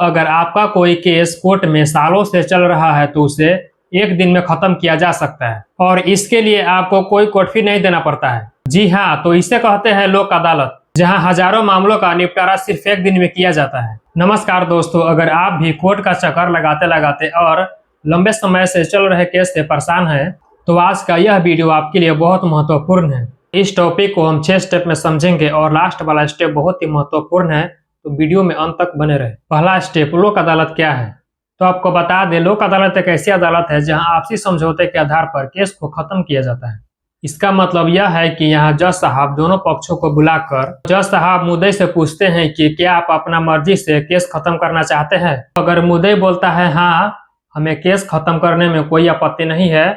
अगर आपका कोई केस कोर्ट में सालों से चल रहा है तो उसे एक दिन में खत्म किया जा सकता है और इसके लिए आपको कोई कोर्ट फी नहीं देना पड़ता है। जी हाँ, तो इसे कहते हैं लोक अदालत, जहां हजारों मामलों का निपटारा सिर्फ एक दिन में किया जाता है। नमस्कार दोस्तों, अगर आप भी कोर्ट का चक्कर लगाते लगाते और लंबे समय से चल रहे केस से परेशान हैं, तो आज का यह वीडियो आपके लिए बहुत महत्वपूर्ण है। इस टॉपिक को हम 6 स्टेप में समझेंगे और लास्ट वाला स्टेप बहुत ही महत्वपूर्ण है, तो वीडियो में अंत तक बने रहे। पहला स्टेप, लोक अदालत क्या है। तो आपको बता दें, लोक अदालत एक ऐसी अदालत है जहां आपसी समझौते के आधार पर केस को खत्म किया जाता है। इसका मतलब यह है कि यहाँ जज साहब दोनों पक्षों को बुलाकर जज साहब मुद्दई से पूछते हैं कि क्या आप अपना मर्जी से केस खत्म करना चाहते हैं। अगर मुद्दई बोलता है हाँ, हमें केस खत्म करने में कोई आपत्ति नहीं है,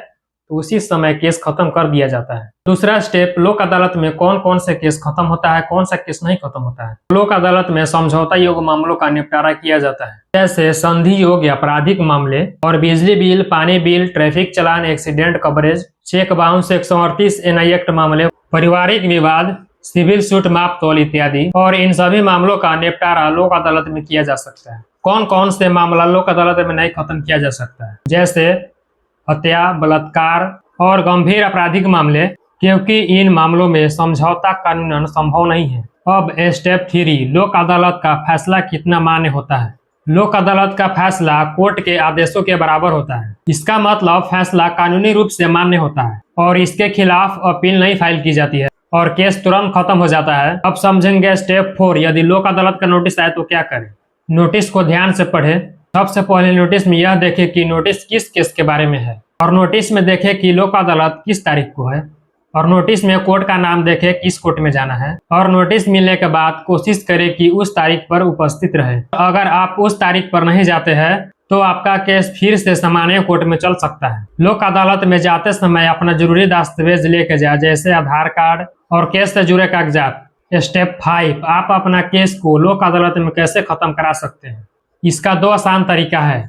तो उसी समय केस खत्म कर दिया जाता है। दूसरा स्टेप, लोक अदालत में कौन कौन से केस खत्म होता है, कौन सा केस नहीं खत्म होता है। लोक अदालत में समझौता योग्य मामलों का निपटारा किया जाता है, जैसे संधि योग्य आपराधिक मामले और बिजली बिल, पानी bill, traffic challan, accident coverage, cheque bounce, 138 NI act मामले, पारिवारिक विवाद, सिविल सूट, माप तोल इत्यादि। और इन सभी मामलों का निपटारा लोक अदालत में किया जा सकता है। कौन कौन से मामला लोक अदालत में नहीं खत्म किया जा सकता है, जैसे हत्या, बलात्कार और गंभीर आपराधिक मामले, क्योंकि इन मामलों में समझौता कानूनन संभव नहीं है। अब स्टेप 3, लोक अदालत का फैसला कितना मान्य होता है। लोक अदालत का फैसला कोर्ट के आदेशों के बराबर होता है। इसका मतलब फैसला कानूनी रूप से मान्य होता है और इसके खिलाफ अपील नहीं फाइल की जाती है और केस तुरंत खत्म हो जाता है। अब समझेंगे स्टेप 4, यदि लोक अदालत का नोटिस आए तो क्या करें। नोटिस को ध्यान से पढ़ें। सबसे पहले नोटिस में यह देखें कि नोटिस किस केस के बारे में है, और नोटिस में देखें कि लोक अदालत किस तारीख को है, और नोटिस में कोर्ट का नाम देखें किस कोर्ट में जाना है, और नोटिस मिलने के बाद कोशिश करें कि उस तारीख पर उपस्थित रहे। अगर आप उस तारीख पर नहीं जाते हैं तो आपका केस फिर से सामान्य कोर्ट में चल सकता है। लोक अदालत में जाते समय अपना जरूरी दस्तावेज लेके जाए, जैसे आधार कार्ड और केस से जुड़े कागजात। स्टेप 5, आप अपना केस को लोक अदालत में कैसे खत्म करा सकते हैं। इसका 2 आसान तरीका है।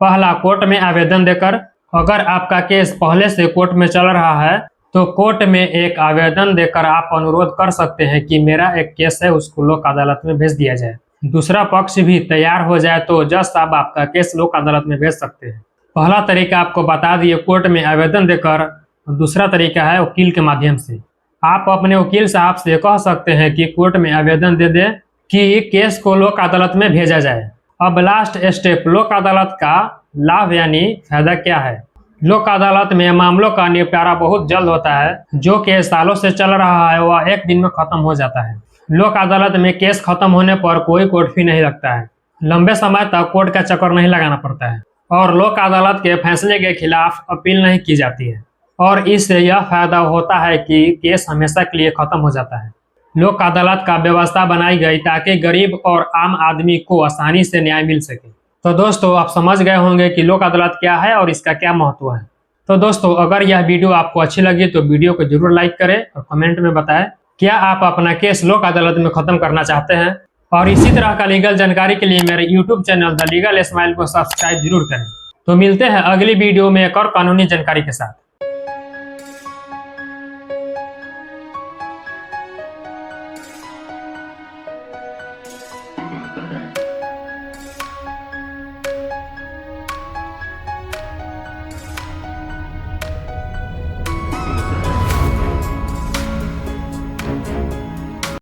पहला, कोर्ट में आवेदन देकर। अगर आपका केस पहले से कोर्ट में चल रहा है तो कोर्ट में एक आवेदन देकर आप अनुरोध कर सकते हैं कि मेरा एक केस है, उसको लोक अदालत में भेज दिया जाए। दूसरा पक्ष भी तैयार हो जाए तो जज साहब आपका केस लोक अदालत में भेज सकते हैं। पहला तरीका आपको बता दिए, कोर्ट में आवेदन देकर। दूसरा तरीका है वकील के माध्यम से। आप अपने वकील साहब से कह सकते हैं कि कोर्ट में आवेदन दे दे कि केस को लोक अदालत में भेजा जाए। अब लास्ट स्टेप, लोक अदालत का लाभ यानी फायदा क्या है। लोक अदालत में मामलों का निपटारा बहुत जल्द होता है। जो केस सालों से चल रहा है वह एक दिन में खत्म हो जाता है। लोक अदालत में केस खत्म होने पर कोई कोर्ट फी नहीं लगता है, लंबे समय तक कोर्ट का चक्कर नहीं लगाना पड़ता है, और लोक अदालत के फैसले के खिलाफ अपील नहीं की जाती है। और इससे यह फायदा होता है कि केस हमेशा के लिए खत्म हो जाता है। लोक अदालत का व्यवस्था बनाई गई ताकि गरीब और आम आदमी को आसानी से न्याय मिल सके। तो दोस्तों, आप समझ गए होंगे कि लोक अदालत क्या है और इसका क्या महत्व है। तो दोस्तों, अगर यह वीडियो आपको अच्छी लगी तो वीडियो को जरूर लाइक करें और कमेंट में बताएं क्या आप अपना केस लोक अदालत में खत्म करना चाहते हैं। और इसी तरह का लीगल जानकारी के लिए मेरे YouTube channel the legal smile को सब्सक्राइब जरूर करें। तो मिलते हैं अगली वीडियो में एक और कानूनी जानकारी के साथ। Okay.